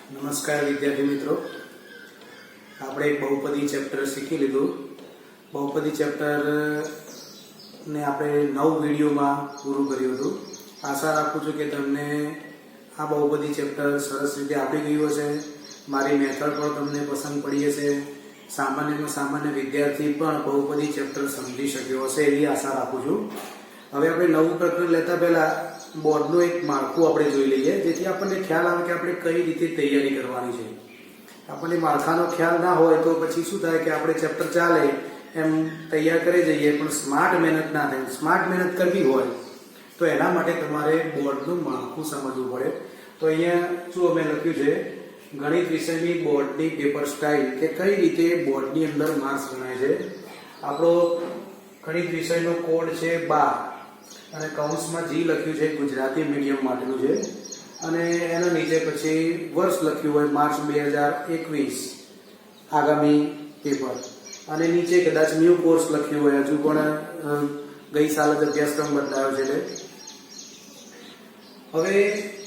નમસ્કાર વિદ્યાર્થી મિત્રો, આપણે એક બહુપદી ચેપ્ટર શીખી લીધું. બહુપદી ચેપ્ટર ને આપણે 9 વિડીયોમાં પૂરું કર્યું હતું. આશા રાખું છું કે તમને આ બહુપદી ચેપ્ટર સરસ રીતે આવડી ગયું હશે. મારી મેથડ પણ તમને પસંદ પડી હશે. સામાન્યમાં સામાન્ય વિદ્યાર્થી પણ બહુપદી ચેપ્ટર સમજી શક્યો હશે એવી આશા રાખું છું. હવે આપણે નવું પ્રકરણ લેતા પહેલા બોર્ડનું એક માળખું આપણે જોઈ લઈએ, જેથી આપણને ખ્યાલ આવે કે આપણે કઈ રીતે તૈયારી કરવાની છે. આપણને માળખાનો ખ્યાલ ના હોય તો પછી શું થાય કે આપણે ચેપ્ટર ચાલે એમ તૈયાર કરી જઈએ, પણ સ્માર્ટ મહેનત ના થાય. સ્માર્ટ મહેનત કરવી હોય તો એના માટે તમારે બોર્ડનું માળખું સમજવું પડે. તો અહીંયા શું મેં લખ્યું છે, ગણિત વિષયની બોર્ડની પેપર સ્ટાઇલ, કે કઈ રીતે બોર્ડની અંદર માર્ક્સ ગણાય છે. આપણો ગણિત વિષયનો કોડ છે 12 અને કૌંસમાં જી લખ્યું છે, ગુજરાતી મીડિયમ માટેનું છે. અને એના નીચે પછી વર્ષ લખ્યું હોય માર્ચ 2021 આગામી પેપર, અને નીચે કદાચ ન્યૂ કોર્સ લખ્યું હોય, હજુ પણ ગઈ સાલ જ અભ્યાસક્રમ બદલાયો છે. હવે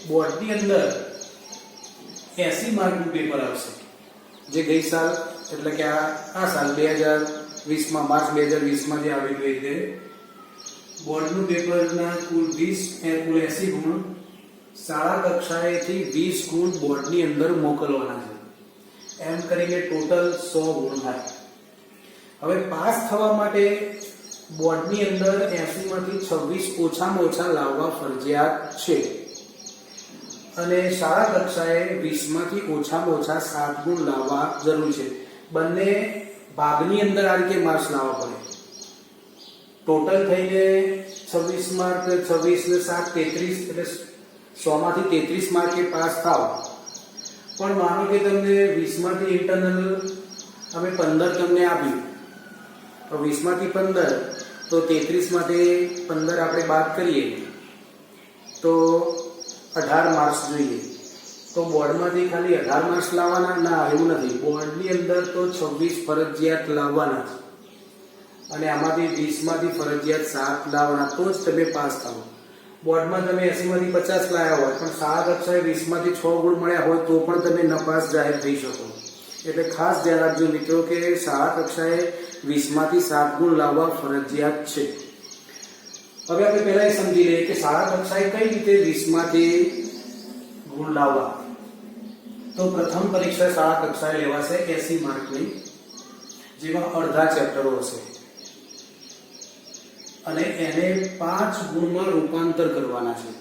બોર્ડની અંદર 80 માર્કનું પેપર આવશે, જે ગઈ સાલ એટલે કે આ સાલ 2020માં માર્ચ 2020માં જે આવી ગઈ તે બોર્ડનું પેપરના કુલ 80 ગુણ શાળા કક્ષાએથી 20 ગુણ બોર્ડની અંદર મોકલવાના છે. એમ કરીને ટોટલ 100 ગુણ થાય. હવે પાસ થવા માટે બોર્ડની અંદર 80 માંથી 26 ઓછામાં ઓછા લાવવા ફરજિયાત છે, અને શાળા કક્ષાએ 20 માંથી ઓછામાં ઓછા 7 ગુણ લાવવા જરૂર છે. બંને ભાગની અંદર આ રીતે માર્ક્સ લાવવા પડે. ટોટલ થઈને 26 માર્ક, 26 ને 7 33, એટલે 100 માંથી 33 માર્કે પાસ થાવ. પણ માનો કે તમને 20 માંથી ઇન્ટરનલ અમે 15 તમને આપ્યું, તો 20 માંથી 15 તો 33 માંથી 15 આપણે બાદ કરીએ તો 18 માર્ક્સ જોઈએ. તો બોર્ડમાંથી ખાલી 18 માર્ક્સ લાવવાના? ના, એવું નથી. બોર્ડની અંદર તો 26 ફરજિયાત લાવવાના, અને આમાંથી 20 માંથી ફરજિયાત 7 લાવવાના, તો જ તમે પાસ થાઓ. બોર્ડમાં તમે 80 માંથી 50 લાવ્યા હોય પણ શાળા કક્ષાએ 20 માંથી 6 ગુણ મળ્યા હોય તો પણ તમે નપાસ જાહેર થઈ શકો. એટલે ખાસ ધ્યાન રાખજો મિત્રો કે શાળા કક્ષાએ 20 માંથી 7 ગુણ લાવવા ફરજિયાત છે. હવે આપણે પહેલા એ સમજી લઈએ કે શાળા કક્ષાએ કઈ રીતે 20 માંથી ગુણ લાવવા. તો પ્રથમ પરીક્ષા શાળા કક્ષાએ લેવાશે 80 માર્કની, જેમાં અડધા ચેપ્ટરો હશે, અને એને 5 ગુણમાં રૂપાંતર કરવાના છે.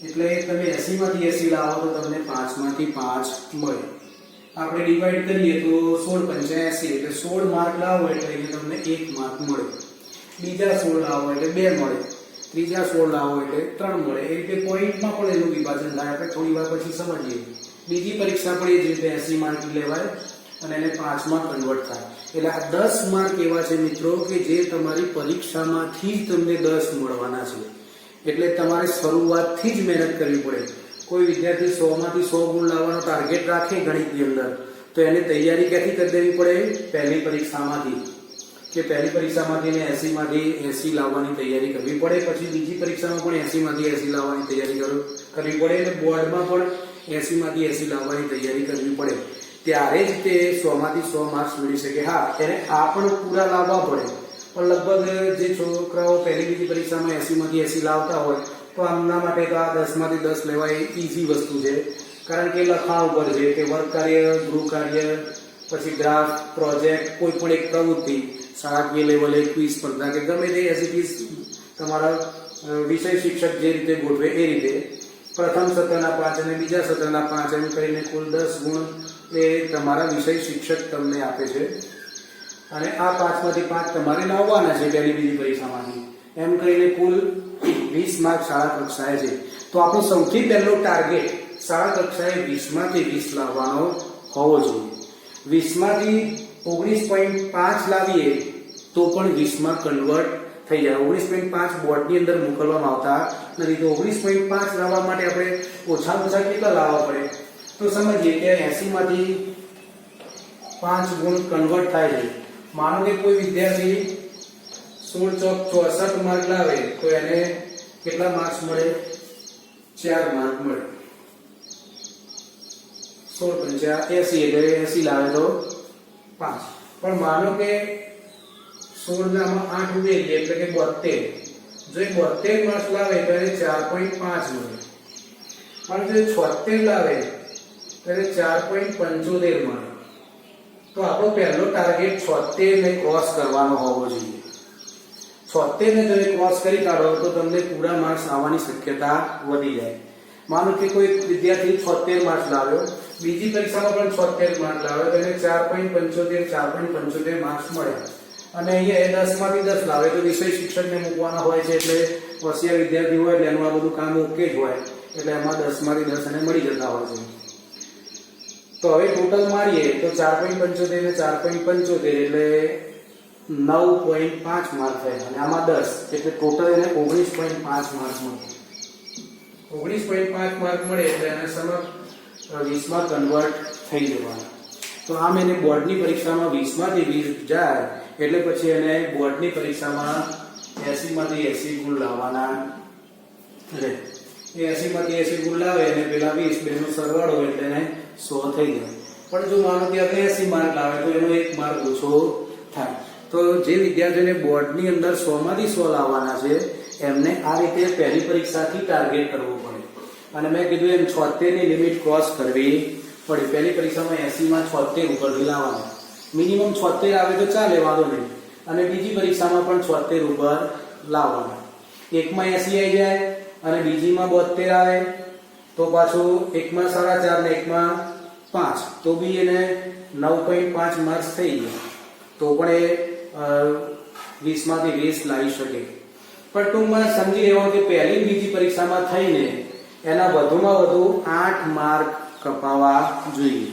એટલે તમે 80 માંથી 80 લાવો તો તમને 5 માંથી 5 મળે. આપણે ડિવાઈડ કરીએ તો 16 × 85, એટલે 16 માર્ક લાવો એટલે તમને 1 માર્ક મળે. બીજા 16 લાવો એટલે 2 મળે. ત્રીજા 16 લાવો એટલે 3 મળે. એ રીતે પોઈન્ટમાં પણ એનું વિભાજન થાય. આપણે થોડી વાર પછી સમજીએ. બીજી પરીક્ષા પણ એ જ રીતે 80 માર્ક લેવાય અને એને 5માં કન્વર્ટ થાય. એટલે આ 10 માર્ક એવા છે મિત્રો કે જે તમારી પરીક્ષામાંથી જ તમને 10 મળવાના છે. એટલે તમારે શરૂઆતથી જ મહેનત કરવી પડે. કોઈ વિદ્યાર્થી 100 માંથી 100 ગુણ લાવવાનો ટાર્ગેટ રાખે ગણિતની અંદર, તો એને તૈયારી ક્યાંથી કરી દેવી પડે? પહેલી પરીક્ષામાંથી, કે પહેલી પરીક્ષામાંથી એને 80 માંથી 80 લાવવાની તૈયારી કરવી પડે. પછી બીજી પરીક્ષામાં પણ 80 માંથી 80 લાવવાની તૈયારી કરવી પડે, અને બોર્ડમાં પણ 80 માંથી 80 લાવવાની તૈયારી કરવી પડે. ત્યારે જ તે 100 માંથી 100 માર્ક્સ મેળવી શકે. હા, એને આ પણ પૂરા લાવવા પડે, પણ લગભગ જે છોકરાઓ પહેલી બીજી પરીક્ષામાં 80 માંથી 80 લાવતા હોય તો આમના માટે તો આ 10 માંથી 10 લેવા એ ઈઝી વસ્તુ છે. કારણ કે લખાણ ઉપર છે કે વર્ગ કાર્ય, ગૃહ કાર્ય, પછી ગ્રાફ, પ્રોજેક્ટ, કોઈ પણ એક પ્રવૃત્તિ, શાળાકીય લેવલે ક્વિઝ સ્પર્ધા કે ગમે તે એસીપી તમારા વિષય શિક્ષક જે રીતે ગોઠવે એ રીતે પ્રથમ સત્રના 5 અને બીજા સત્રના 5 એમ કરીને કુલ 10 ગુણ એ તમારા વિષય શિક્ષક તમને આપે છે. અને આ 5 માંથી 5 તમારે લાવવાના છે પહેલી બીજી પરીક્ષામાંથી. એમ કરીને કુલ 20 માર્ક શાળા કક્ષાએ છે. તો આપણો સૌથી પહેલો ટાર્ગેટ શાળા કક્ષાએ 20 માંથી 20 લાવવાનો હોવો જોઈએ. 20 માંથી 19.5 લાવીએ તો પણ 20 માં કન્વર્ટ થઈ જાય. 19.5 બોર્ડની અંદર મોકલવામાં આવતા નથી. તો 19.5 લાવવા માટે આપણે ઓછામાં ઓછા કેટલા લાવવા પડે? તો સમજીએ કે 80 માંથી 5 ગુણ કન્વર્ટ થાય છે. માનો કે કોઈ વિદ્યાર્થી 16 ચોક 64 માર્ક લાવે તો એને કેટલા માર્ક્સ મળે? 4 માર્ક મળે. 16 પંચા 80 એટલે 80 લાવે તો 5. પણ માનો કે 16 નામાં 8 ઉમેરીએ એટલે કે 72. જો એ 72 માર્ક્સ લાવે તો એને 4.5 મળે. પણ જો 76 લાવે તો એને 4.75 મળે. તો આપણો પહેલો ટાર્ગેટ 76 ને ક્રોસ કરવાનો હોવો જોઈએ. 76 ને તમે ક્રોસ કરી કાઢો તો તમને પૂરા માર્ક્સ આવવાની શક્યતા વધી જાય. માનો કે કોઈ વિદ્યાર્થી 76 માર્ક્સ લાવ્યો, બીજી પરીક્ષામાં પણ 76 માર્ક્સ લાવ્યો તો એને 4.75 માર્ક્સ મળ્યા. અને અહીંયા 10 માંથી 10 લાવે તો વિષય શિક્ષકને મૂકવાના હોય છે, એટલે હોશિયાર વિદ્યાર્થી હોય એટલે એનું આ બધું કામ ઓકે જ હોય, એટલે એમાં 10 માંથી 10 એને મળી જતા હોય છે. તો હવે ટોટલ મારીએ તો 4.75 ને 4.75 એટલે 9.5 માર્ક થાય અને આમાં 10 એટલે ટોટલ એને 19.5 માર્ક મળે. 19.5 માર્ક મળે એટલે એને સમગ્ર 20 માં કન્વર્ટ થઈ જવાના. તો આમ એને બોર્ડની પરીક્ષામાં 20 માંથી 20 જાય એટલે પછી એને બોર્ડની પરીક્ષામાં 80 માંથી 80 ગુણ લાવવાના રહે. એ 80 માંથી 80 ગુણ લાવે અને પેલા 20 બેનો સરવાળો એટલે એને 100 થઈ જાય. પણ જો માનો કે 80 માર્ક લાવે તો એનો 1 માર્ક ઓછો થાય. તો જે વિદ્યાર્થીઓને બોર્ડની અંદર 100 માંથી 100 લાવવાના છે એમને આ રીતે પહેલી પરીક્ષાથી ટાર્ગેટ કરવું પડે. અને મેં કીધું એમ 76 ની લિમિટ ક્રોસ કરવી પડે. પહેલી પરીક્ષામાં 80 માં 76 ઉપરથી લાવવાના. મિનિમમ 76 આવે તો ચાલે, વાંધો નહીં. અને બીજી પરીક્ષામાં પણ 76 ઉપર લાવવાના. એકમાં 80 આવી જાય અને બીજીમાં 72 આવે તો પાછું એકમાં 4.5 ને એકમાં 5 તો બી એને 9.5 માર્ક્સ થઈ ગયા. તો પણ એ 20 માંથી 20 લાવી શકે. પણ ટૂંકમાં સમજી લેવો કે પહેલી બીજી પરીક્ષામાં થઈને એના વધુમાં વધુ 8 માર્ક કપાવવા જોઈએ.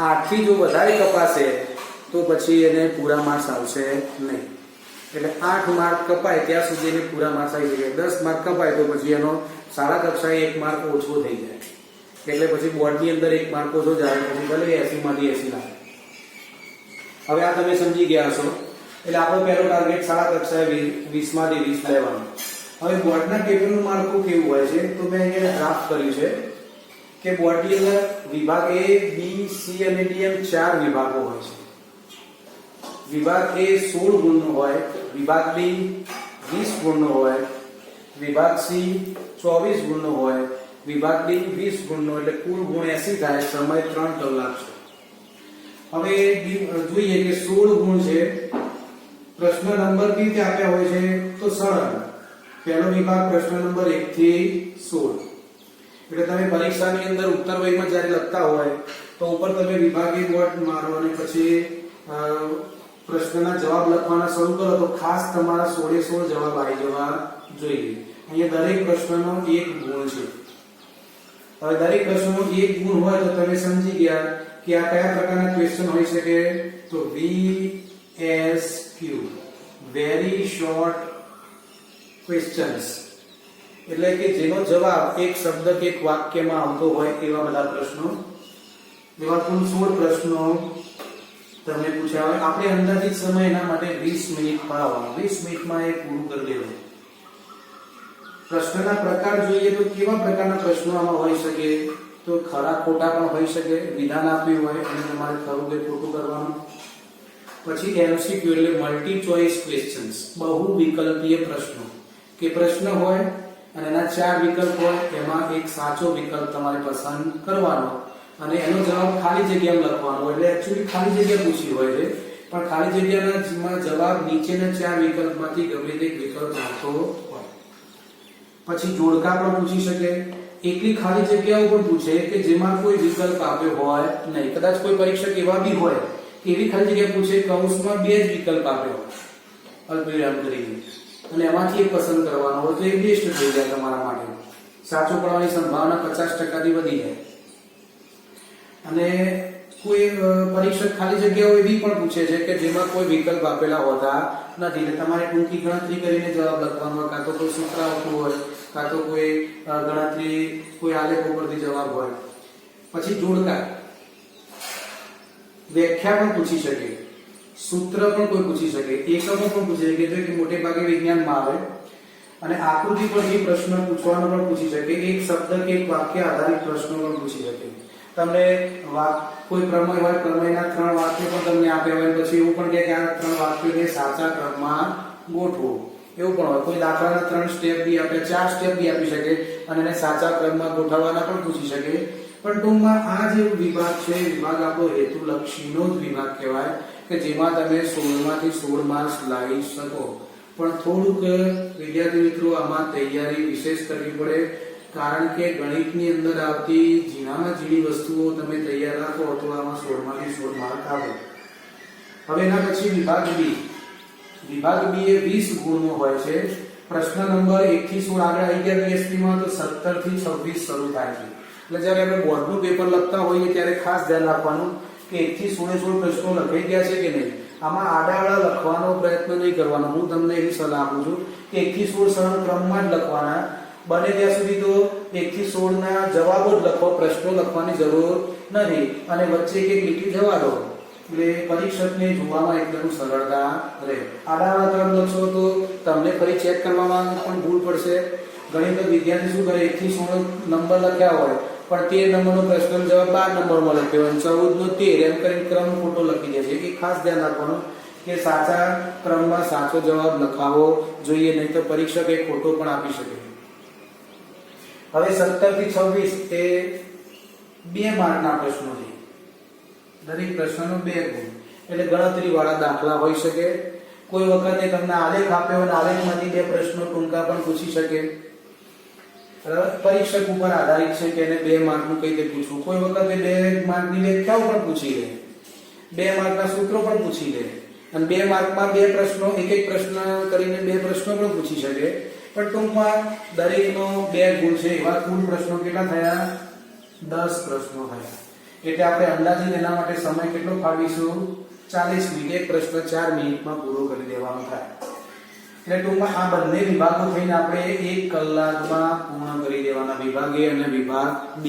8 થી જો વધારે કપાશે તો પછી એને પૂરા માર્ક્સ આવશે નહીં. એટલે 8 માર્ક કપાય ત્યાં સુધી એને પૂરા માર્ક્સ આવી શકે. 10 માર્ક કપાય તો પછી એનો શાળા કક્ષાએ 1 માર્ક ઓછો થઈ જાય. એટલે પછી બોર્ડની અંદર 1 માર્ક ઓછો જાય, પછી ભલે 80 માંથી 80 લાવે. હવે આ તમે સમજી ગયા છો. એટલે આપણો પહેલો ટાર્ગેટ શાળા કક્ષાએ 20 માંથી 20 લેવાનો. હવે બોર્ડના પેપરનું માળખું કેવું હોય છે તો મેં અહીંયા ડ્રાફ્ટ કર્યું છે કે બોર્ડની અંદર વિભાગ A, B, C અને D એમ 4 વિભાગો હોય છે. વિભાગ A 16 ગુણનો હોય, વિભાગ B 20 ગુણનો હોય, વિભાગ C 24 ગુણનો હોય, વિભાગ D 20 ગુણનો, એટલે કુલ ગુણ 80 થાય. સમય 3 કલાક છે. હવે જોઈએ કે 16 ગુણ છે. પ્રશ્ન નંબર કઈ રીતે આપ્યા હોય છે તો સરળ. પહેલો વિભાગ પ્રશ્ન નંબર 1 થી 16. એટલે તમે પરીક્ષાની અંદર ઉત્તર વહીમાં જ્યારે લખતા હોય તો ઉપર તમે વિભાગીય બોર્ડ મારો અને પછી પ્રશ્નના જવાબ લખવાના શરૂ કરો તો ખાસ તમારા 16 જવાબ આવી જવા જોઈએ. અહીંયા દરેક પ્રશ્નનો 1 ગુણ છે. હવે દરેક પ્રશ્નનો 1 ગુણ હોય તો તમે સમજી ગયા કે આ કયા પ્રકારના ક્વેશ્ચન હોઈ શકે તો VSQ વેરી શોર્ટ ક્વેશ્ચન્સ, એટલે કે જેનો જવાબ એક શબ્દ કે એક વાક્યમાં આવતો હોય એવા બધા પ્રશ્નો. એવા કુલ 16 પ્રશ્નો તમને પૂછ્યા હોય. આપણે અંદાજિત સમય એના માટે 20 મિનિટ પાડવાનો. 20 મિનિટમાં એ પૂરું કરી દેવું. પ્રશ્નના પ્રકાર જોઈએ તો કેવા પ્રકારના પ્રશ્નો આમાં હોઈ શકે તો ખરા ખોટા પણ હોઈ શકે. વિધાન આપ્યું હોય અને તમારે ખરું કે ખોટું કરવાનું. પછી MCQ એટલે મલ્ટી ચોઇસ ક્વેશ્ચન્સ, બહુ વિકલ્પીય પ્રશ્નો, કે પ્રશ્ન હોય અને એના 4 વિકલ્પ હોય, એમાં એક સાચો વિકલ્પ તમારે પસંદ કરવાનો અને એનો જવાબ ખાલી જગ્યામાં લખવાનો. એટલે એક્ચ્યુઅલી ખાલી જગ્યા પૂછી હોય છે, પણ ખાલી જગ્યાના જવાબ નીચેના 4 વિકલ્પમાંથી ગમે તે વિકલ્પ આવતો હોય. પછી જોડકા પણ પૂછી શકે. એકલી ખાલી જગ્યાઓ પણ પૂછે કે જેમાં કોઈ વિકલ્પ આપ્યો હોય નહીં. કદાચ કોઈ પરીક્ષક એવા બી હોય કે એવી ખાલી જગ્યા પૂછે કૌંસમાં 2 જ વિકલ્પ આપ્યો અલ્પવિરામ કરીને અને એમાંથી એક પસંદ કરવાનો હોય તો એ બેસ્ટ થઈ જાય તમારા માટે. સાચું પડવાની સંભાવના 50% થી વધી જાય. અને કોઈ પરીક્ષક ખાલી જગ્યાઓ એવી પણ પૂછે છે કે જેમાં કોઈ વિકલ્પ આપેલા હોતા નથી. એટલે તમારે ટૂંકી ગણતરી કરીને જવાબ લખવાનો હોય, કાં તો કોઈ સૂત્ર આવતું હોય, કાં તો કોઈ ગણતરી કોઈ આલેખ ઉપરથી જવાબ હોય. પછી જોડકા, વ્યાખ્યા પણ પૂછી શકે, સૂત્ર પણ કોઈ પૂછી શકે, એકમો પણ પૂછી શકે, જે મોટે ભાગે વિજ્ઞાનમાં આવે. અને આકૃતિ પરથી પ્રશ્ન પૂછવાનો પણ પૂછી શકે. એક શબ્દ કે એક વાક્ય આધારિત પ્રશ્નો પણ પૂછી શકે. તમને કોઈ પ્રમેય હોય, પ્રમેયના 3 વાક્યો પણ તમને આપ્યા હોય, પછી એવું પણ કે આ 3 વાક્યોને સાચા ક્રમમાં ગોઠવો, એવું પણ હોય. કોઈ દાખલાના 3 સ્ટેપ બી આપે, 4 સ્ટેપ બી આપી શકે અને એને સાચા ક્રમમાં ગોઠવવાના પણ પૂછી શકે. પણ ટૂંકમાં આ જે વિભાગ છે, વિભાગ આપણો હેતુલક્ષીનો જ વિભાગ કહેવાય કે જેમાં તમે 16 માંથી 16 માર્ક્સ લાવી શકો. પણ થોડુંક વિદ્યાર્થી મિત્રો આમાં તૈયારી વિશેષ કરવી પડે, કારણ કે ગણિતની અંદર આવતી ઝીણામાં ઝીણી વસ્તુઓ તમે તૈયાર રાખો તો આમાં 16 માંથી 16 માર્ક આવે. હવે એના પછી વિભાગ બી. વિભાગ બી એ 20 ગુણનો હોય છે. પ્રશ્ન નંબર 1 થી 16 આગળ આવી ગયા BSP માં, તો 17 થી 26 શરૂ થાય છે. એટલે જ્યારે આપણે બોર્ડનું પેપર લખતા હોઈએ ત્યારે ખાસ ધ્યાન રાખવાનું કે 1 થી 16 પ્રશ્નો લખાઈ ગયા છે કે નહીં. આમાં આડાઆડા લખવાનો પ્રયત્ન નહીં કરવાનો. હું તમને એવી સલાહ આપું છું કે 1 થી 16 સરળ ક્રમમાં જ લખવાના. બને ત્યાં સુધી તો 1 થી 16 ના જવાબો જ લખો, પ્રશ્નો લખવાની જરૂર નથી. અને વચ્ચે એક લીટી જવા દો એટલે પરીક્ષકને જોવામાં એકદમ સરળતા રહે. આડાઆડા ક્રમ લખશો તો તમને ફરી ચેક કરવામાં પણ ભૂલ પડશે. ઘણી વખત વિદ્યાર્થી શું કરે, 1 થી 16 નંબર લખ્યા હોય પણ 13 નંબરનો પ્રશ્નનો જવાબ 12 નંબરમાં લખ્યો હોય, 14 નો 13, એમ કરીને ક્રમ ખોટો લખી દે છે. એ ખાસ ધ્યાન રાખવાનું કે સાચા ક્રમમાં સાચો જવાબ લખાવો જોઈએ, નહીં તો પરીક્ષક એ ખોટો પણ આપી શકે. હવે 17 થી 26 એ 2 માર્કના પ્રશ્નો છે. દરેક પ્રશ્નનો 2 ગુણ, એટલે ગણતરી વાળા દાખલા હોઈ શકે. કોઈ વખતે તમને આલેખ આપ્યો અને આલેખમાંથી 2 પ્રશ્નો ટૂંકા પણ પૂછી શકે. પરીક્ષક ઉપર આધારિત છે કે એને 2 માર્કનું કઈ રીતે પૂછવું. કોઈ વખતે 2 માર્કની વ્યાખ્યાઓ પણ પૂછી લે, 2 માર્કના સૂત્રો પણ પૂછી લે, અને 2 માર્કમાં 2 પ્રશ્નો, એક પ્રશ્ન કરીને 2 પ્રશ્નો પણ પૂછી શકે. પણ ટૂંકમાં દરેકનો 2 ગુણ છે. એવા કુલ પ્રશ્નો કેટલા થયા? 10 પ્રશ્નો થયા. એટલે આપણે અંદાજિત એના માટે સમય કેટલો ફાળવીશું? 40 મિનિટ. એક પ્રશ્ન 4 મિનિટમાં પૂરો કરી દેવાનો થાય. એટલે ટૂંકમાં આ બંને વિભાગો થઈને આપણે 1 કલાકમાં પૂર્ણ કરી દેવાના, વિભાગ A અને વિભાગ B.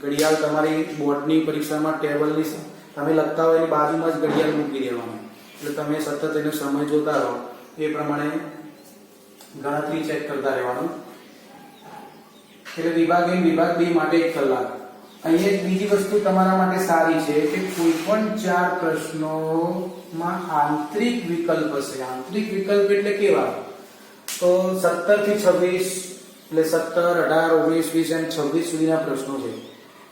ઘડિયાળ તમારી બોર્ડની પરીક્ષામાં ટેબલની તમે લખતા હોય એની બાજુમાં જ ઘડિયાળ મૂકી દેવાનું, એટલે તમે સતત એનો સમય જોતા રહો, એ પ્રમાણે ગણતરી ચેક કરતા રહેવાનું. એટલે વિભાગ A વિભાગ B માટે 1 કલાક. અહીંયા એક બીજી વસ્તુ તમારા માટે સારી છે કે કોઈ પણ 4 પ્રશ્નોમાં આંતરિક વિકલ્પ હશે. આંતરિક વિકલ્પ એટલે કેવા? તો 17 થી 26 એટલે 17, 18, 19, 20 એમ 26 સુધીના પ્રશ્નો છે.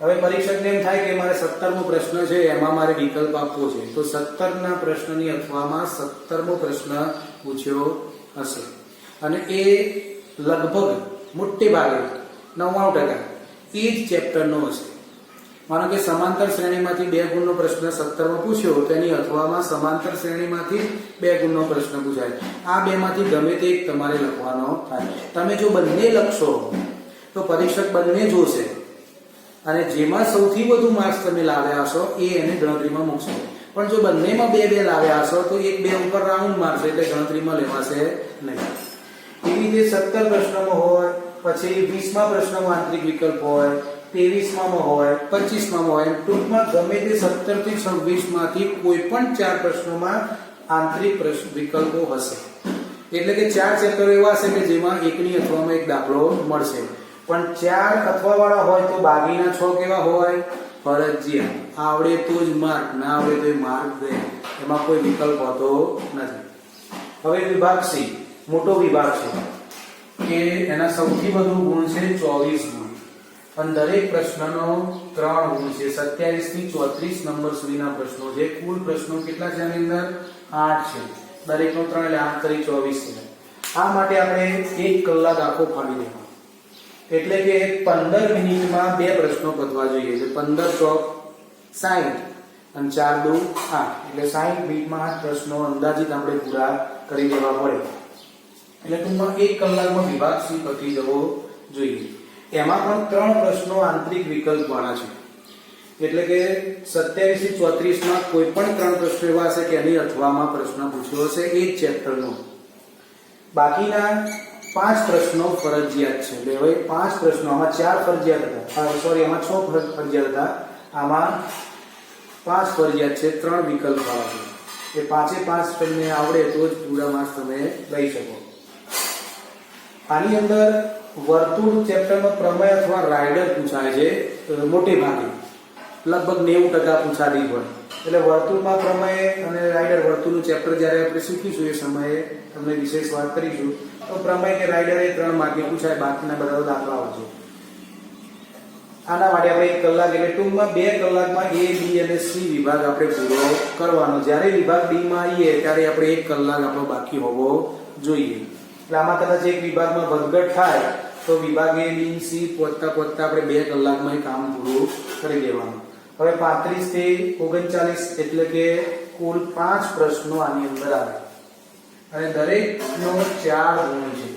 હવે પરીક્ષકને એમ થાય કે મારે 17મો પ્રશ્ન છે એમાં મારે વિકલ્પ આપવો છે, તો 17ના પ્રશ્નની અથવામાં 17મો પ્રશ્ન પૂછ્યો હશે અને એ લગભગ મોટે ભાગે 99% એ જ ચેપ્ટરનો હશે. માનો કે સમાંતર શ્રેણીમાંથી 2 ગુણનો પ્રશ્ન 17માં પૂછ્યો, તેની અથવામાં સમાંતર શ્રેણીમાંથી 2 ગુણનો પ્રશ્ન પૂછાય. આ બેમાંથી ગમે તે એક તમારે લખવાનો થાય. તમે જો બંને લખશો તો પરીક્ષક બંને જોશે અને જેમાં સૌથી વધુ માર્ક્સ તમે લાવ્યા હશો એ એને ગણતરીમાં મૂકશે. પણ જો બંનેમાં 2-2 લાવ્યા હશો તો 1-2 ઉપર રાઉન્ડ મારશે, એટલે ગણતરીમાં લેવાશે નહીં. એવી રીતે 17 પ્રશ્નોમાં હોય, પછી 20મા પ્રશ્નમાં આંતરિક વિકલ્પ હોય, 23માં હોય, 25માં હોય. ટૂંકમાં ગમે તે 17 થી 26 માંથી કોઈ પણ 4 પ્રશ્નોમાં આંતરિક વિકલ્પો હશે. એટલે કે 4 ચેપ્ટર એવા હશે કે જેમાં એકની અથવામાં એક દાખલો મળશે. પણ 4 અથવા વાળા હોય તો બાકીના 6 કેવા હોય? ફરજિયાત. આવડે તો જ માર્ક, ના આવડે તો માર્ક દે, એમાં કોઈ વિકલ્પ હોતો નથી. હવે વિભાગ C મોટો વિભાગ છે કે એના સૌથી વધુ ગુણ છે 24 ગુણ અને દરેક પ્રશ્નનો 3 ગુણ છે. 27 થી 34 નંબર સુધીના પ્રશ્નો છે. કુલ પ્રશ્નો કેટલા છે? આની અંદર 8 છે. દરેકનો 3 એટલે 8 તરી 24 છે. આ માટે આપણે 1 કલાક આખો ફાળી દેવાનો, એટલે કે 15 મિનિટમાં 2 પ્રશ્નો પતવા જોઈએ. એટલે 15 ચોક 60 અને 4 દુ 8, એટલે 60 મિનિટમાં 8 પ્રશ્નો અંદાજિત આપણે પૂરા કરી દેવા પડે. એટલે ટૂંકમાં 1 કલાકમાં વિભાગ C પતી જવો જોઈએ. એમાં પણ 3 પ્રશ્નો આંતરિક વિકલ્પ વાળા છે. એટલે કે 27 થી 34 માં કોઈ પણ 3 પ્રશ્નો એવા હશે કે એની અથવામાં પ્રશ્ન પૂછ્યો હશે એ જ ચેપ્ટરનો. બાકીના 5 પ્રશ્નો ફરજિયાત છે. એટલે હવે 5 પ્રશ્નો, આમાં 4 ફરજિયાત હતા, સોરી આમાં 6 ફરજિયાત હતા, આમાં 5 ફરજિયાત છે, 3 વિકલ્પ વાળા છે. એ 5 તમને આવડે તો જ પૂરા માર્ક્સ તમે લઈ શકો. આની અંદર વર્તુળ ચેપ્ટરનો પ્રમેય અથવા રાઇડર પૂછાય છે મોટે ભાગે. લગભગ 90% પૂછાતી હોય. એટલે વર્તુળમાં પ્રમેય અને રાઇડર વર્તુળનું ચેપ્ટર જ્યારે આપણે શીખીશું એ સમયે તમને વિશેષ વાત કરીશું. તો પ્રમેય કે રાઇડર એ 3 માર્કે પૂછાય, બાકીના બધા દાખલાઓ છે. આના માટે આપણે 1 કલાક એટલે ટૂંકમાં 2 કલાકમાં A, B અને C વિભાગ આપણે પૂરો કરવાનો. જ્યારે વિભાગ D માં આવીએ ત્યારે આપણે 1 કલાક આપણો બાકી હોવો જોઈએ. એટલે આમાં કદાચ એક વિભાગમાં વધઘટ થાય તો વિભાગ A, B, C પહોંચતા આપણે 2 કલાકમાં એ કામ પૂરું કરી દેવાનું. હવે 35 થી 39 એટલે કે કુલ 5 પ્રશ્નો આની અંદર આવે અને દરેકનો 4 ગુણ છે,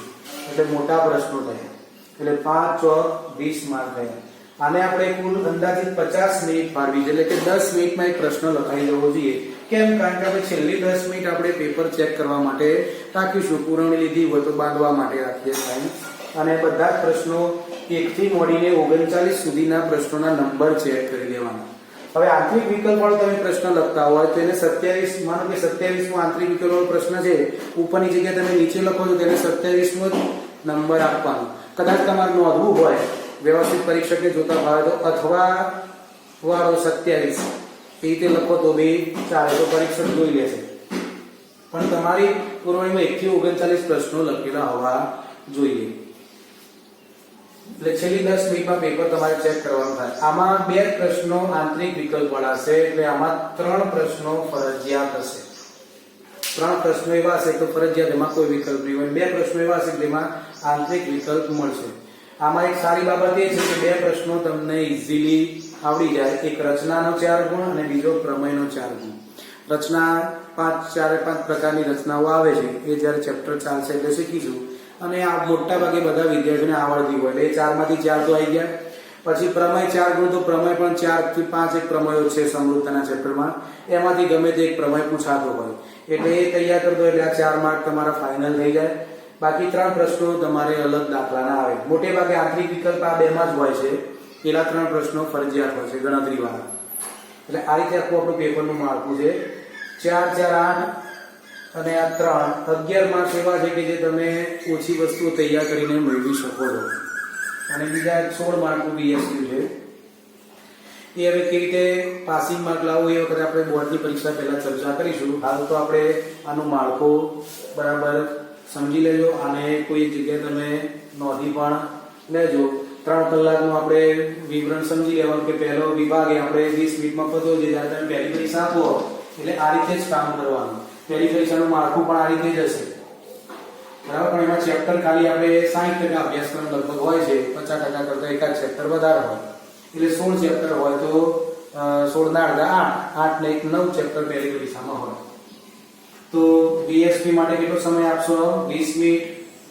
એટલે મોટા પ્રશ્નો થયા. એટલે 5 ચોક 20 માર્ક થયા. આને આપણે કુલ અંદાજિત 50 મિનિટ ફાળવી છે, એટલે કે 10 મિનિટમાં એક પ્રશ્ન લખાઈ જવો જોઈએ. કેમ? કારણ કે આપણે છેલ્લી 10 મિનિટ આપણે પેપર ચેક કરવા માટે રાખીશું. પૂરવણી લીધી હોય તો બાંધવા માટે રાખીએ ટાઈમ. અને બધા જ પ્રશ્નો 1 થી મોડીને 39 સુધીના પ્રશ્નોના નંબર ચેક કરી દેવાના. હવે આંતરિક વિકલ્પ વાળો તમે પ્રશ્ન લખતા હોય તો એને 27, માનો કે 27મો આંતરિક વિકલ્પ વાળો પ્રશ્ન છે, ઉપરની જગ્યાએ તમે નીચે લખો છો તેને 27મો જ નંબર આપવાનો. કદાચ તમારે નોંધવું હોય વ્યવસ્થિત પરીક્ષકને જોતા ભાવે તો અથવા વાળો 27 એ રીતે લખો તો બી ચાલે, તો પરીક્ષક જોઈ લેશે. પણ તમારી પુરવણીમાં 1 થી 39 પ્રશ્નો લખેલા હોવા જોઈએ. એટલે છેલ્લી 10 મિનિટમાં પેપર તમારે ચેક કરવાનું થાય. આમાં 2 પ્રશ્નો આંતરિક વિકલ્પ વાળા છે, એટલે આમાં 3 પ્રશ્નો ફરજિયાત હશે. 3 પ્રશ્નો એવા હશે તો ફરજિયાત, એમાં કોઈ વિકલ્પ નહીં હોય. 2 પ્રશ્નો એવા હશે કે જેમાં આંતરિક વિકલ્પ મળશે. આમાં એક સારી બાબત એ છે કે 2 પ્રશ્નો તમને ઈઝીલી આવડી જાય. એક રચનાનો 4 ગુણ અને બીજો પ્રમેયનો 4 ગુણ. રચના 4-5 પ્રકારની રચનાઓ આવે છે, એ જ્યારે ચેપ્ટર ચાલશે એટલે શીખીશું. અને આ મોટા ભાગે બધા વિદ્યાર્થીઓને આવડતી હોય એટલે 4 માંથી 4 તો આવી ગયા. પછી પ્રમેય 4 ગુણ, તો પ્રમેય પણ 4 થી 5 એક પ્રમેયો છે સમૃદ્ધતાના ચેપ્ટરમાં, એમાંથી ગમે તે એક પ્રમેય પૂછાતો હોય એટલે એ તૈયાર કરતો એટલે આ 4 માર્ક તમારા ફાઇનલ થઈ જાય. બાકી 3 પ્રશ્નો તમારે અલગ દાખલાના આવે. મોટે ભાગે આંતરિક વિકલ્પ આ 2 માં જ હોય છે. પેલા 3 પ્રશ્નો ફરજિયાત હોય છે ગણતરીવાળા. એટલે આ રીતે આખું આપણું પેપરનું માળખું છે. 4, 4, 8 અને આ 3 11 માર્ક એવા છે કે જે તમે ઓછી વસ્તુઓ તૈયાર કરીને મેળવી શકો છો. અને બીજા 16 માર્કનું BSQ છે. એ હવે કેવી રીતે પાસિંગ માર્ક લાવવું એ વખતે આપણે બોર્ડની પરીક્ષા પહેલા ચર્ચા કરીશું. હાલ તો આપણે આનું માળખું બરાબર સમજી લેજો અને કોઈ જગ્યાએ તમે નોંધી પણ લેજો. 3 કલાકનું આપણે વિવરણ સમજી લેવાનું કે પહેલો વિભાગ એ આપણે 20 મિનિટમાં પતો છે. જ્યારે તમે પહેલી પરીક્ષા આપો એટલે આ રીતે જ કામ કરવાનું. પહેલી પરીક્ષાનું માળખું પણ આ રીતે જ હશે, બરાબર. પણ એમાં ચેપ્ટર ખાલી આપણે 60% અભ્યાસક્રમ લગભગ હોય છે, 50% કરતા એકાદ ચેપ્ટર વધારે હોય. એટલે 16 ચેપ્ટર હોય તો 16 ના અડધા 8 ને 9 ચેપ્ટર પહેલી પરીક્ષામાં હોય. તો BSP માટે કેટલો સમય આપશો? 20 મિનિટ.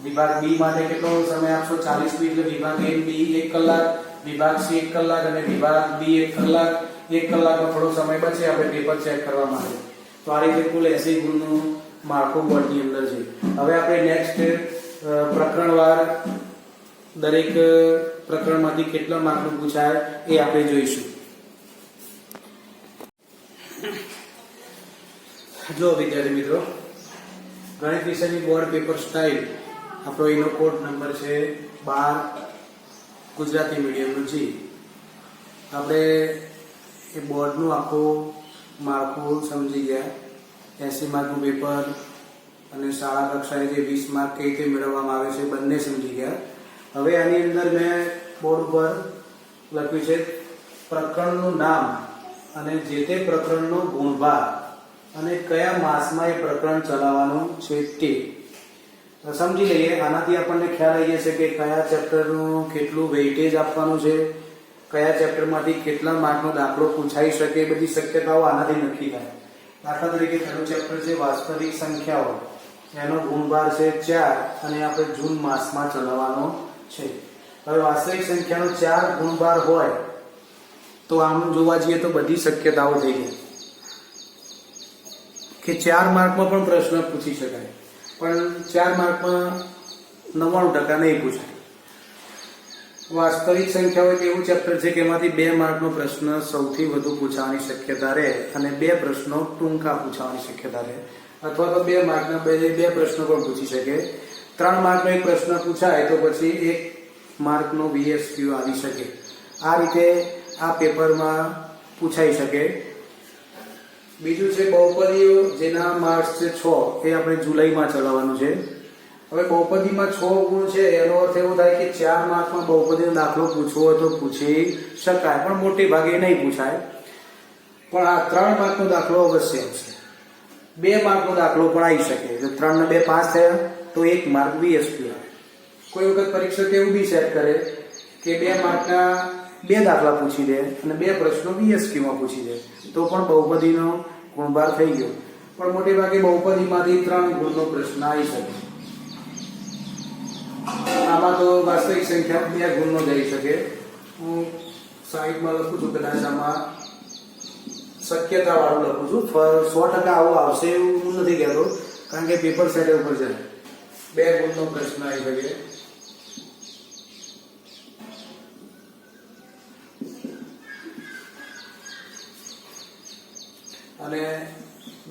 વિભાગ B માટે કેટલો સમય આપશો? 40 મિનિટ. એટલે વિભાગ A, B 1 કલાક, વિભાગ C 1 કલાક અને વિભાગ D 1 કલાક. 1 કલાકનો થોડો સમય બચે આપણે પેપર ચેક કરવા માટે. તો આ રીતે કુલ 80 ગુણનું માળખું બોર્ડની અંદર છે. હવે આપણે નેક્સ્ટ પ્રકરણવાર દરેક પ્રકરણમાંથી કેટલા માર્કનું પૂછાય એ આપણે જોઈશું. જો વિદ્યાર્થી મિત્રો, ગણિત વિષયની બોર્ડ પેપર સ્ટાઇલ આપણો એનો કોડ નંબર છે 12, ગુજરાતી મીડિયમનું G. આપણે એ બોર્ડનું આખું માળખું સમજી ગયા. 80 માર્કનું પેપર અને શાળા કક્ષાએ જે 20 માર્ક કઈ રીતે મેળવવામાં આવે છે બંને સમજી ગયા. હવે આની અંદર મેં બોર્ડ ઉપર લખ્યું છે પ્રકરણનું નામ અને જે તે પ્રકરણનો ગુણભાર અને કયા માસમાં એ પ્રકરણ ચલાવવાનું છે તે સમજી લઈએ. આનાથી આપણને ખ્યાલ આવી જશે કે કયા ચેપ્ટરનું કેટલું વેઇટેજ આપવાનું છે, કયા ચેપ્ટરમાંથી કેટલા માર્કનો દાખલો પૂછાઈ શકે, બધી શક્યતાઓ આનાથી નક્કી થાય. દાખલા તરીકે પહેલું ચેપ્ટર છે વાસ્તવિક સંખ્યાઓ, એનો ગુણભાર છે 4 અને આપણે જૂન માસમાં ચલાવવાનો છે. હવે વાસ્તવિક સંખ્યાનો 4 ગુણભાર હોય તો આમ જોવા જઈએ તો બધી શક્યતાઓ થઈ ગઈ કે 4 માર્કમાં પણ પ્રશ્ન પૂછી શકાય, પણ 4 માર્કમાં 99% નહીં પૂછાય. વાસ્તવિક સંખ્યાઓ એક એવું ચેપ્ટર છે કે એમાંથી 2 માર્કનો પ્રશ્ન સૌથી વધુ પૂછવાની શક્યતા રહે અને 2 પ્રશ્નો ટૂંકા પૂછવાની શક્યતા રહે, અથવા તો 2 માર્કના 2 પ્રશ્નો પણ પૂછી શકે. 3 માર્કનો એક પ્રશ્ન પૂછાય તો પછી 1 માર્કનો BSQ આવી શકે. આ રીતે આ પેપરમાં પૂછાઈ શકે. બીજું છે બહુપદીઓ જેના માર્ક્સ છે 6, એ આપણે જુલાઈમાં ચલાવવાનું છે. હવે બહુપદીમાં 6 ગુણ છે એનો અર્થ એવો થાય કે 4 માર્કમાં બહુપદીનો દાખલો પૂછવો હોય તો પૂછી શકાય, પણ મોટે ભાગે નહીં પૂછાય. પણ આ 3 માર્કનો દાખલો અવશ્ય આવશે. 2 માર્કનો દાખલો પણ આવી શકે. જો 3 ને 2 પાસ થયા તો 1 માર્ક VSQ આવે. કોઈ વખત પરીક્ષક એવું બી સેટ કરે કે 2 માર્કના 2 દાખલા પૂછી દે અને 2 પ્રશ્નો VSQ માં પૂછી દે, તો પણ બહુપદીનો ગુણભાર થઈ ગયો. પણ મોટે ભાગે બહુપદીમાંથી 3 ગુણનો પ્રશ્ન આવી શકે. આમાં તો વાસ્તવિક સંખ્યા 2 ગુણનો જઈ શકે. હું સાઈડમાં લખું છું, કદાચ આમાં શક્યતા વાળું લખું છું. 100% આવું આવશે એવું હું નથી કહેતો, કારણ કે પેપર સેટ ઉપર જાય 2 ગુણનો પ્રશ્ન આવી શકે. અને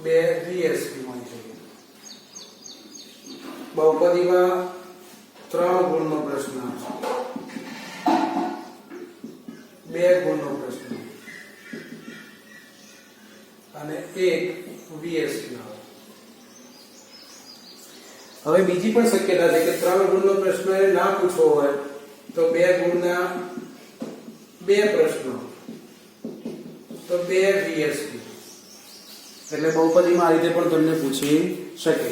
2 VSQ મળી શકે. બહુપદીમાં 3 ગુણનો પ્રશ્ન, 2 ગુણનો પ્રશ્ન અને 1 VSQ. હવે બીજી પણ શક્યતા છે કે 3 ગુણનો પ્રશ્ન એ ના પૂછવો હોય તો 2 ગુણના 2 પ્રશ્નો, તો 2 VSQ. એટલે બહુપદીમાં આ રીતે પણ તમને પૂછી શકે.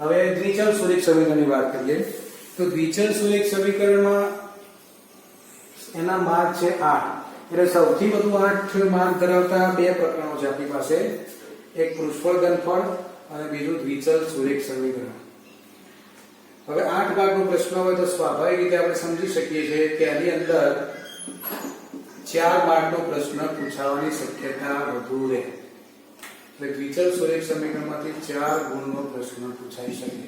હવે દ્વિચલ સુરેખ સમીકરણની વાત કરીએ તો દ્વિચલ સુરેખ સમીકરણમાં એના માર્ક છે 8. એટલે સૌથી વધુ 8 માર્ક ધરાવતા 2 પ્રકરણો છે આપણી પાસે. એક પૃષ્ઠફળ ઘનફળ અને બીજું દ્વિચલ સુરેખ સમીકરણ. હવે 8 માર્કનો પ્રશ્ન હોય તો સ્વાભાવિક રીતે આપણે સમજી શકીએ છીએ કે આની અંદર 4 માર્કનો પ્રશ્ન પૂછાવાની શક્યતા વધુ રહે. એટલે દ્વિચલ સુરેખ સમીકરણમાંથી 4 ગુણનો પ્રશ્ન પૂછાઈ શકે.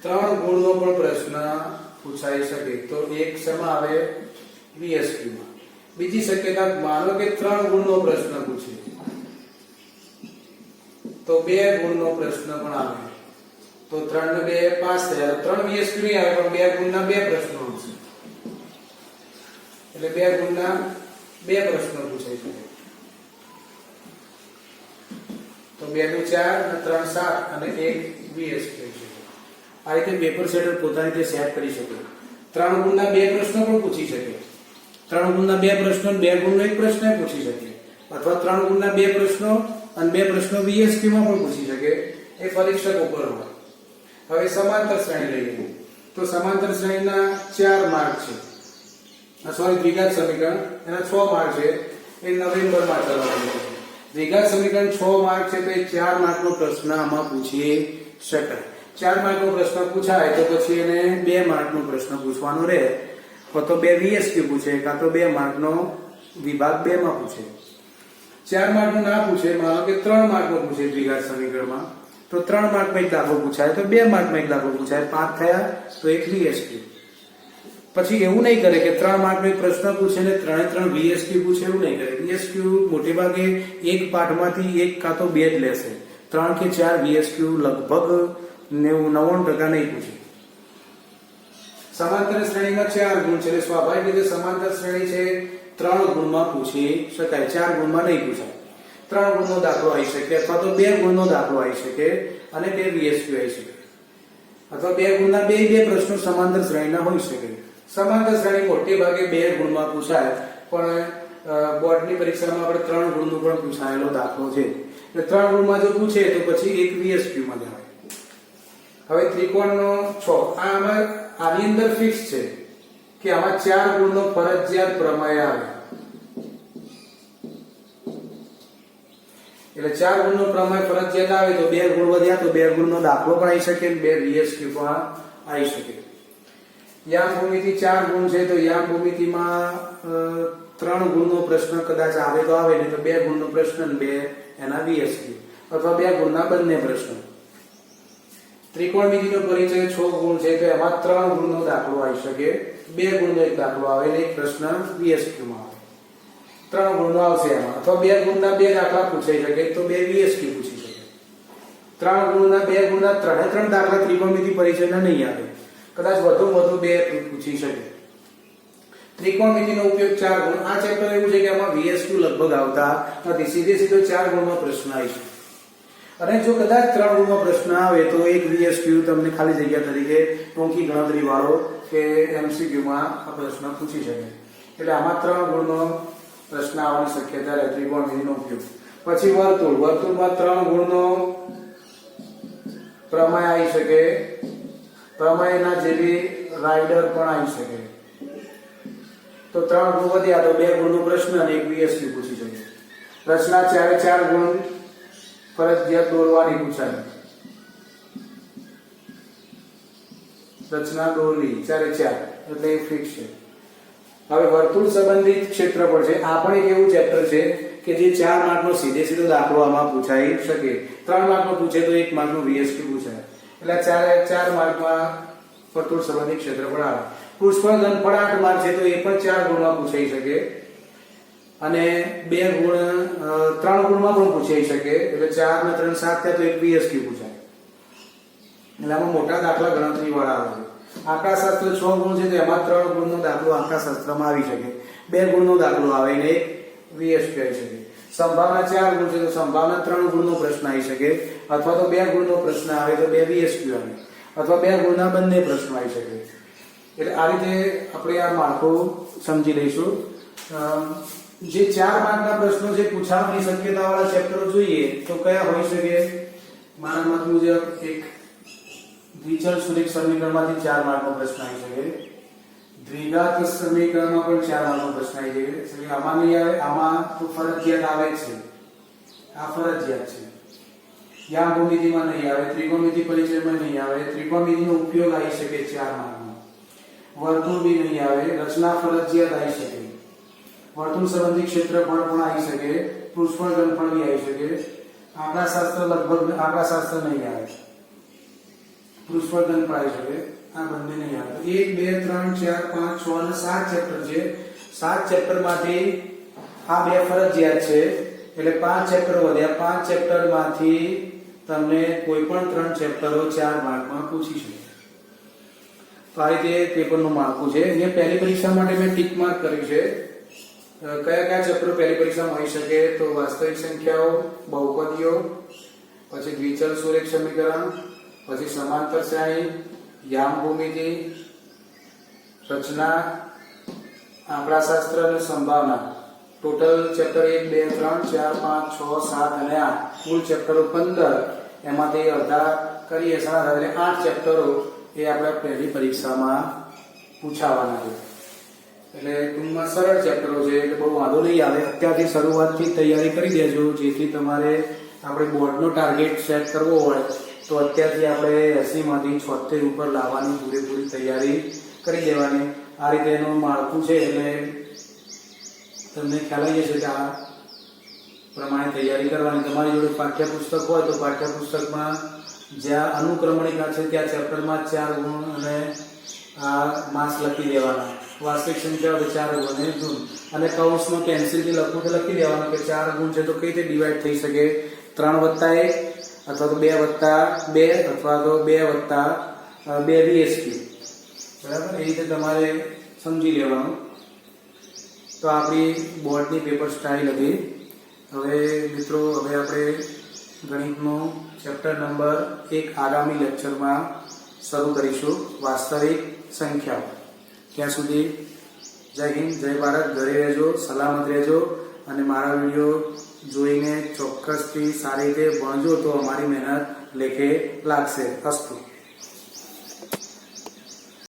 3 ગુણનો પણ પ્રશ્ન પૂછાઈ શકે. તો એક શેમાં આવે? VSQ માં. બીજી શક્યતા, માનો કે 3 ગુણનો પ્રશ્ન પૂછે તો 2 ગુણનો પ્રશ્ન પણ આવે. તો 3 ને 2 પાસ થયા, 3 VSQ નહીં આવે, પણ 2 ગુણના 2 પ્રશ્નો આવશે. એટલે 2 ગુણના 2 પ્રશ્નો પૂછાઈ શકે. તો 2 નું 4 અને 3 7 અને 1 VSQ છે. આ રીતે પેપર સેટર પોતાની રીતે સેટ કરી શકે. 3 ગુણના 2 પ્રશ્નો પણ પૂછી શકે. 3 ગુણના 2 પ્રશ્નો અને 2 ગુણનો 1 પ્રશ્ન પૂછી શકે. અથવા 3 ગુણના 2 પ્રશ્નો અને 2 પ્રશ્નો VSQ માં પણ પૂછી શકે. એ પરીક્ષક ઉપર હોય. હવે સમાંતર શ્રેણી લઈએ તો સમાંતર શ્રેણીના 4 માર્ક છે. સોરી, દ્વિઘાત સમીકરણ એના 6 માર્ક છે. એ નવેમ્બરમાં ચલાવવાનું છે. દ્વિઘાત સમીકરણ 6 માર્ક છે તો એ 4 માર્કનો પ્રશ્ન આમાં પૂછી શકાય. 4 માર્કનો પ્રશ્ન પૂછાય તો પછી એને 2 માર્કનો પ્રશ્ન પૂછવાનો રહે. તો 2 VSQ પૂછે, કાં તો 2 માર્કનો વિભાગ 2 માં પૂછે. 4 માર્કનો ના પૂછે, માનો કે 3 માર્કનો પૂછે દ્વિઘાત સમીકરણમાં, તો 3 માર્કમાં એક દાખલો પૂછાય, તો 2 માર્કમાં એક દાખલો પૂછાય. 5 થયા તો 1 VSQ. પછી એવું નહીં કરે કે 3 માર્કનો એક પ્રશ્ન પૂછે ને 3 VSQ પૂછે, એવું નહીં કરે. VSQ મોટે ભાગે એક પાઠમાંથી એક કાં તો 2 જ લેશે. 3 કે 4 VSQ લગભગ 99% નહીં પૂછે. સમાંતર શ્રેણીમાં 4 ગુણ છે એટલે સ્વાભાવિક રીતે સમાંતર શ્રેણી છે 3 ગુણમાં પૂછી શકાય. 4 ગુણમાં નહીં પૂછાય. 3 ગુણનો દાખલો આવી શકે, અથવા તો 2 ગુણનો દાખલો આવી શકે અને 2 VSQ આવી શકે. અથવા 2 ગુણના 2 પ્રશ્નો સમાંતર શ્રેણીના હોઈ શકે. સમાંતર શ્રેણી મોટે ભાગે 2 ગુણમાં પૂછાય, પણ બોર્ડની પરીક્ષામાં આપણે 3 ગુણનો પણ પૂછાયેલો દાખલો છે. એટલે 3 ગુણમાં જો પૂછે તો પછી 1 VSQ માં જાય. હવે ત્રિકોણનો 6, આની અંદર ફિક્સ છે કે આમાં 4 ગુણનો ફરજિયાત પ્રમેય આવે. એટલે 4 ગુણનો પ્રમેય ફરજિયાત આવે તો 2 ગુણ વધ્યા તો 2 ગુણનો દાખલો પણ આવી શકે, 2 VSQ પણ આવી શકે. યામ ભૂમિતિ 4 ગુણ છે તો યામ ભૂમિતિમાં 3 ગુણનો પ્રશ્ન કદાચ આવે તો આવે, નહીં તો 2 ગુણનો પ્રશ્ન અને 2 એના VSQ, અથવા 2 ગુણના બંને પ્રશ્નો. ત્રિકોણમિતિનો પરિચય 6 ગુણ છે તો એમાં 3 ગુણનો દાખલો આવી શકે, 2 ગુણનો એક દાખલો આવે અને એક પ્રશ્ન VSQ માં આવે. 3 ગુણનો આવશે એમાં. અથવા 2 ગુણના 2 દાખલા પૂછાઈ શકે તો 2 VSQ પૂછી શકે. 3 ગુણના 2 ગુણના 3 દાખલા ત્રિકોણમિતિ પરિચયના નહીં આવે, કદાચ વધુ 2 પૂછી શકે. ત્રિકોણમિતિનો ઉપયોગ 4 ગુણ. આ ચેપ્ટર એવું છે કે આમાં VSQ લગભગ આવતા નથી, સીધો 4 ગુણમાં પ્રશ્ન આવી છે. અને જો કદાચ 3 ગુણમાં પ્રશ્ન આવે તો એક VSQ તમને ખાલી જગ્યા તરીકે ટૂંકી ગણતરી વાળો કે MCQ માં આ પ્રશ્ન પૂછી શકે. એટલે આમાં 3 ગુણનો પ્રશ્ન આવવાની શક્યતા રહે ત્રિકોણમિતિનો ઉપયોગ. પછી વર્તુળમાં 3 ગુણનો પ્રમેય આવી શકે, પ્રમેયના જેવી રાઇડર પણ આવી શકે. તો 3 ગુણ વધ્યા તો 2 ગુણનો પ્રશ્ન અને એક VSQ પૂછી શકે. રચના 4 ગુણ ફરજિયાત દોરવાની પૂછાય. રચના દોરવી 4 એટલે ફિક્સ છે. હવે વર્તુળ સંબંધિત ક્ષેત્રફળ છે. આ પણ એક એવું ચેપ્ટર છે કે જે 4 માર્કનો સીધો દાખલો આમાં પૂછાઈ શકે. 3 માર્કનો પૂછે તો 1 માર્કનો VSQ પૂછાય. એટલે 4 માર્કમાં વર્તુળ સંબંધિત ક્ષેત્રફળ આવે. પૃષ્ઠફળ ઘનફળ 8 માર્ક છે તો એ પણ 4 ગુણમાં પૂછાઈ શકે અને 2 ગુણ 3 ગુણમાં પણ પૂછાઈ શકે. એટલે 4 ને 3 7 થાય તો એક VSQ પૂછાય. એટલે આમાં મોટા દાખલા ગણતરી વાળા આવે છે. આંકડાશાસ્ત્ર 6 ગુણ છે તો એમાં 3 ગુણનો દાખલો આંકડાશાસ્ત્રમાં આવી શકે, 2 ગુણનો દાખલો આવે ને એક VSQ આવી શકે. સંભાવના 4 ગુણ છે તો સંભાવના 3 ગુણનો પ્રશ્ન આવી શકે, અથવા તો 2 ગુણનો પ્રશ્ન આવે તો 2 VSQ આવે, અથવા 2 ગુણના બંને પ્રશ્નો આવી શકે. એટલે આ રીતે આપણે આ માળખું સમજી લઈશું. જે 4 માર્કના પ્રશ્નો જે પૂછાવાની શક્યતાવાળા ચેપ્ટરો જોઈએ તો કયા હોઈ શકે? મારા મત મુજબ એક દ્વિચલ સુરેખ સમીકરણમાંથી 4 માર્કનો પ્રશ્ન આવી શકે. દ્વિઘાત સમીકરણમાં પણ 4 માર્કનો પ્રશ્ન આવી શકે. આમાં નહીં આવે, આમાં તો ફરજિયાત આવે છે. આ ફરજિયાત છે. યામ ભૂમિતિમાં નહીં આવે, ત્રિકોણમિતિ પરિચયમાં નહીં આવે, ત્રિકોણમિતિનો ઉપયોગ આવી શકે 4 માર્કમાં. વર્તુળ બી નહીં આવે, રચના ફરજિયાત આવી શકે. વર્તુળ સંબંધી ક્ષેત્રફળ પણ આવી શકે, પૃષ્ઠફળ ઘનફળ બી આવી શકે. આંકડાશાસ્ત્ર લગભગ આંકડાશાસ્ત્ર નહીં આવે, પૃષ્ઠફળ ઘનફળ આવી શકે. આ બંને નહીં આવે. 1 2 3 4 5 6 અને 7 ચેપ્ટર છે. 7 ચેપ્ટરમાંથી આ 2 ફરજિયાત છે એટલે 5 ચેપ્ટર વધ્યા. 5 ચેપ્ટરમાંથી તમને કોઈ પણ 3 ચેપ્ટરો 4 માર્કમાં પૂછી શકે. તો આ રીતે પેપરનું માળખું છે. અહીંયા પહેલી પરીક્ષા માટે મેં ટીક માર્ક કર્યું છે. કયા ચેપ્ટરો પહેલી પરીક્ષામાં આવી શકે? તો વાસ્તવિક સંખ્યાઓ, બહુપદીઓ, પછી દ્વિચલ સુરેખ સમીકરણ, પછી સમાંતર શ્રેણી, યામ ભૂમિતિ, રચના, આંકડાશાસ્ત્ર અને સંભાવના. ટોટલ ચેપ્ટર 1 2 3 4 5 6 7 અને 8, કુલ ચેપ્ટરો 15. એમાંથી અડધા કરીએ 7 એટલે 8 ચેપ્ટરો એ આપણે પહેલી પરીક્ષામાં પૂછાવાના છે. એટલે ટૂંકમાં સરળ ચેપ્ટરો છે એટલે બહુ વાંધો નહીં આવે. અત્યારથી શરૂઆતથી તૈયારી કરી દેજો, જેથી તમારે આપણે બોર્ડનો ટાર્ગેટ સેટ કરવો હોય તો અત્યારથી આપણે 80 માંથી 76 ઉપર લાવવાની પૂરેપૂરી તૈયારી કરી દેવાની. આ રીતે એનું માળખું છે એટલે તમને ખ્યાલ આવી જશે કે આ પ્રમાણે તૈયારી કરવાની. તમારી જોડે પાઠ્યપુસ્તક હોય તો પાઠ્યપુસ્તકમાં જ્યાં અનુક્રમણિકા છે ત્યાં ચેપ્ટરમાં 4 ગુણ અને આ માસ લખી દેવાના. વાસ્તવિક સંખ્યાઓ 4 ગુણ અને ગુણ, અને કૌંસમાં પેન્સિલથી લખવું તો લખી દેવાનું કે 4 ગુણ છે તો કઈ રીતે ડિવાઈડ થઈ શકે? 3 વત્તા 1 અથવા તો 2 વત્તા 2 અથવા તો 2 વત્તા 2 VSQ. બરાબર, એ રીતે તમારે સમજી લેવાનું. તો આપણી બોર્ડની પેપર સ્ટાઇલ હતી. હવે મિત્રો, હવે આપણે ગણિતનો ચેપ્ટર નંબર 1 આગામી લેક્ચરમાં શરૂ કરીશું, વાસ્તવિક સંખ્યાઓ. ત્યાં સુધી જય હિન્દ, જય ભારત. ઘરે રહેજો, સલામત રહેજો અને મારા વિડીયો જોઈને ચોક્કસથી સારી રીતે ભણજો તો અમારી મહેનત લેખે લાગશે. અસ્તુ.